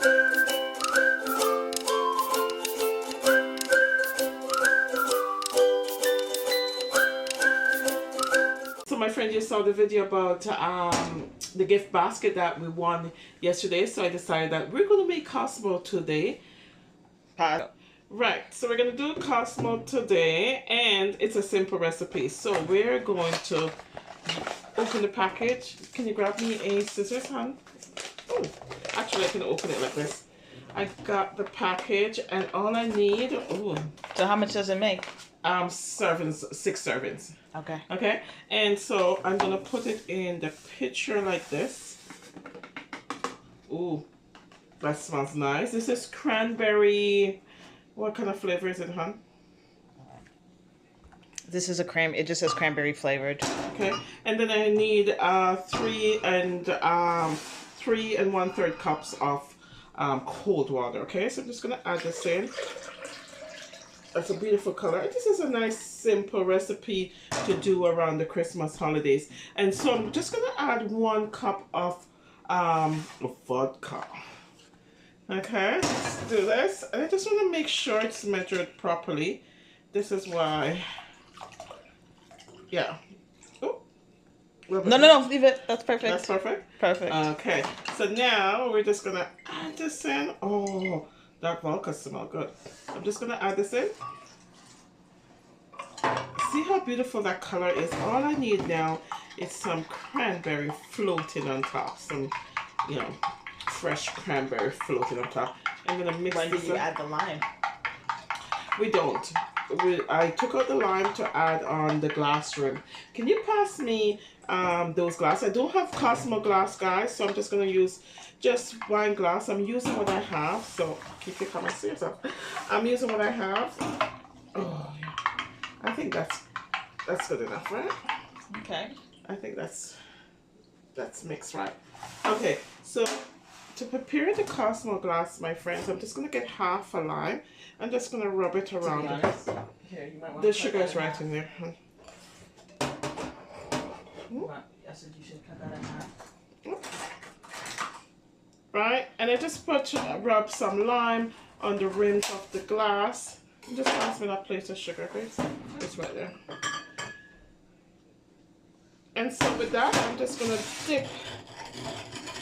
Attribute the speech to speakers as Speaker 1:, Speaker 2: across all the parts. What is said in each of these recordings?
Speaker 1: So my friend, you saw the video about the gift basket that we won yesterday, so I decided that we're going to make Cosmo today. Right, so we're going to do Cosmo today, and it's a simple recipe. So we're going to open the package. Can you grab me a scissors, hon? Oh, actually I can open it like this. I got the package, and all I need, oh.
Speaker 2: So how much does it make?
Speaker 1: Servings, 6 servings.
Speaker 2: Okay.
Speaker 1: Okay, and so I'm gonna put it in the pitcher like this. Ooh, that smells nice. This is cranberry. What kind of flavor is it, hon?
Speaker 2: This is it just says cranberry flavored.
Speaker 1: Okay, and then I need 3 1/3 cups of cold water. Okay, so I'm just gonna add this in. That's a beautiful color. This is a nice simple recipe to do around the Christmas holidays. And so I'm just gonna add 1 cup of vodka. Okay, let's do this. And I just want to make sure it's measured properly. This is why. Yeah. Oh.
Speaker 2: No, leave it. That's perfect.
Speaker 1: That's perfect?
Speaker 2: Perfect.
Speaker 1: Okay, so now we're just gonna add this in. Oh, that vodka smells good. I'm just gonna add this in. See how beautiful that color is? All I need now is some cranberry floating on top. Some, you know, fresh cranberry floating on top. I'm gonna mix this.
Speaker 2: When do you add the lime?
Speaker 1: We don't. I took out the lime to add on the glass rim. Can you pass me those glass? I don't have Cosmo glass, guys, so I'm just gonna use just wine glass. I'm using what I have, so keep your comments to yourself. I'm using what I have. Oh yeah, I think that's good enough, right?
Speaker 2: Okay.
Speaker 1: I think that's mixed right. Okay, so to prepare the Cosmo glass, my friends, I'm just gonna get half a lime. I'm just gonna rub it around.
Speaker 2: Here, you might want
Speaker 1: The sugar is right in there.
Speaker 2: I said you should cut that in half.
Speaker 1: Right, and I just rub some lime on the rims of the glass. And just pass me that plate of sugar, please. It's right there. And so with that, I'm just gonna dip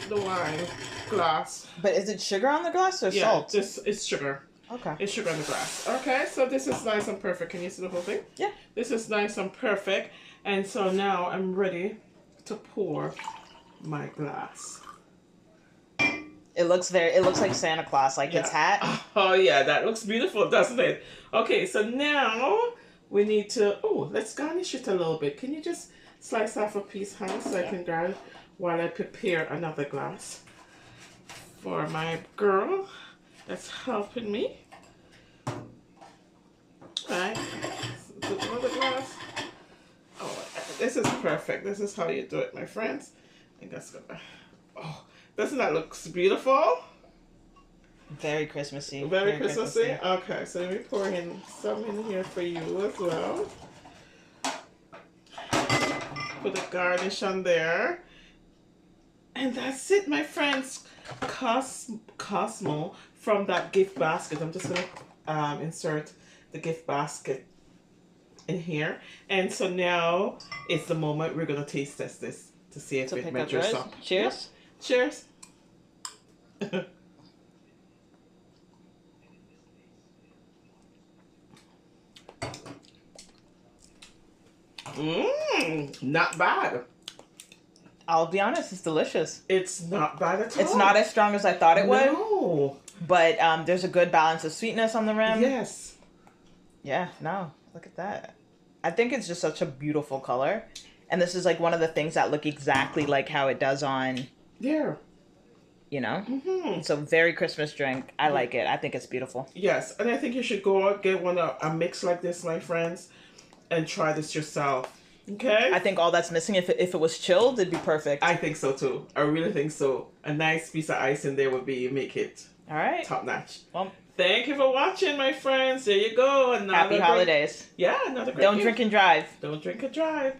Speaker 1: the wine glass.
Speaker 2: But is it sugar on the glass or salt?
Speaker 1: Yeah, it's sugar.
Speaker 2: Okay.
Speaker 1: It's sugar on the glass. Okay, so this is nice and perfect. Can you see the whole thing?
Speaker 2: Yeah.
Speaker 1: This is nice and perfect. And so now I'm ready to pour my glass.
Speaker 2: It looks like Santa Claus, like its hat.
Speaker 1: Oh yeah, that looks beautiful, doesn't it? Okay, so now we need to, let's garnish it a little bit. Can you just slice off a piece, hon, so I can garnish while I prepare another glass for my girl that's helping me. Right, another glass. Oh, this is perfect. This is how you do it, my friends. I think that's gonna. Oh, doesn't that look beautiful?
Speaker 2: Very Christmassy.
Speaker 1: Very Christmassy. Okay, so let me pour in some in here for you as well. Put a garnish on there, and that's it, my friends. Cosmo from that gift basket. I'm just gonna insert the gift basket in here, and so now it's the moment we're gonna taste test this to see if it measures up.
Speaker 2: Cheers.
Speaker 1: Yeah. Cheers. Not bad.
Speaker 2: I'll be honest, it's delicious.
Speaker 1: It's not bad at all.
Speaker 2: It's not as strong as I thought it would.
Speaker 1: No.
Speaker 2: But there's a good balance of sweetness on the rim.
Speaker 1: Yes.
Speaker 2: Yeah, no, look at that. I think it's just such a beautiful color. And this is like one of the things that look exactly like how it does on...
Speaker 1: Yeah.
Speaker 2: You know?
Speaker 1: Mm-hmm.
Speaker 2: It's a very Christmas drink. I like it. I think it's beautiful.
Speaker 1: Yes, and I think you should go out, get a mix like this, my friends, and try this yourself. Okay?
Speaker 2: I think all that's missing, if it was chilled, it'd be perfect.
Speaker 1: I think so too. I really think so. A nice piece of ice in there would make it
Speaker 2: all right.
Speaker 1: Top notch.
Speaker 2: Well,
Speaker 1: thank you for watching, my friends. There you go.
Speaker 2: Happy holidays.
Speaker 1: Yeah, another great
Speaker 2: Don't
Speaker 1: gift.
Speaker 2: drink and drive.
Speaker 1: Don't drink and drive.